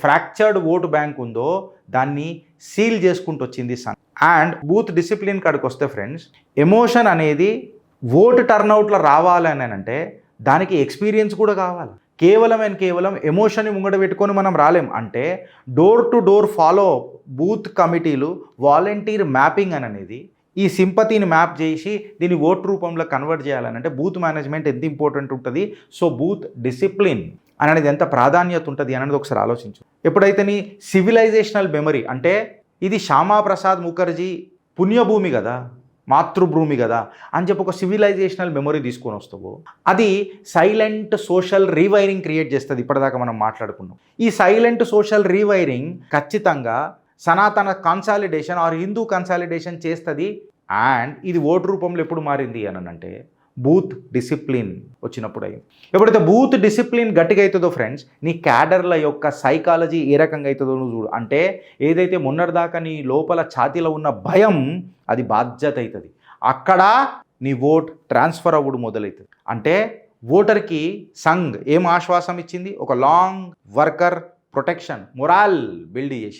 Fractured vote bank ఉందో దాన్ని seal చేసుకుంటూ వచ్చింది సంఘ్. అండ్ బూత్ డిసిప్లిన్ కాడికి వస్తే ఫ్రెండ్స్, ఎమోషన్ అనేది ఓటు టర్నౌట్లో రావాలని అంటే దానికి ఎక్స్పీరియన్స్ కూడా కావాలి. కేవలం ఎమోషన్ని ముంగడ పెట్టుకొని మనం రాలేం. అంటే door to door follow booth కమిటీలు వాలంటీర్ మ్యాపింగ్ అనేది ఈ సింపతిని మ్యాప్ చేసి దీన్ని ఓటు రూపంలో కన్వర్ట్ చేయాలని అంటే బూత్ మేనేజ్మెంట్ ఎంత ఇంపార్టెంట్ ఉంటుంది. సో బూత్ డిసిప్లిన్ అనేది ఎంత ప్రాధాన్యత ఉంటుంది అనేది ఒకసారి ఆలోచించు. ఎప్పుడైతే నీ సివిలైజేషనల్ మెమరీ, అంటే ఇది శ్యామాప్రసాద్ ముఖర్జీ పుణ్యభూమి కదా, మాతృభూమి కదా అని చెప్పి ఒక సివిలైజేషనల్ మెమరీ తీసుకొని వస్తావు, అది సైలెంట్ సోషల్ రీవైరింగ్ క్రియేట్ చేస్తుంది. ఇప్పటిదాకా మనం మాట్లాడుకున్నాం. ఈ సైలెంట్ సోషల్ రీవైరింగ్ ఖచ్చితంగా సనాతన కన్సాలిడేషన్ ఆర్ హిందూ కన్సాలిడేషన్ చేస్తుంది. అండ్ ఇది ఓటు రూపంలో ఎప్పుడు మారింది అని అంటే బూత్ డిసిప్లిన్ వచ్చినప్పుడు అయింది. ఎప్పుడైతే బూత్ డిసిప్లిన్ గట్టిగా అవుతుందో ఫ్రెండ్స్, నీ క్యాడర్ల యొక్క సైకాలజీ ఏ రకంగా అవుతుందో నువ్వు చూడు. అంటే ఏదైతే మొన్నటిదాకా నీ లోపల ఛాతీలో ఉన్న భయం అది బాధ్యత అవుతుంది. అక్కడ నీ ఓట్ ట్రాన్స్ఫర్ అవ్వడం మొదలవుతుంది. అంటే ఓటర్కి సంఘ్ ఏం ఆశ్వాసం ఇచ్చింది? ఒక లాంగ్ వర్కర్ ప్రొటెక్షన్ మొరాల్ బిల్డ్ చేసింది.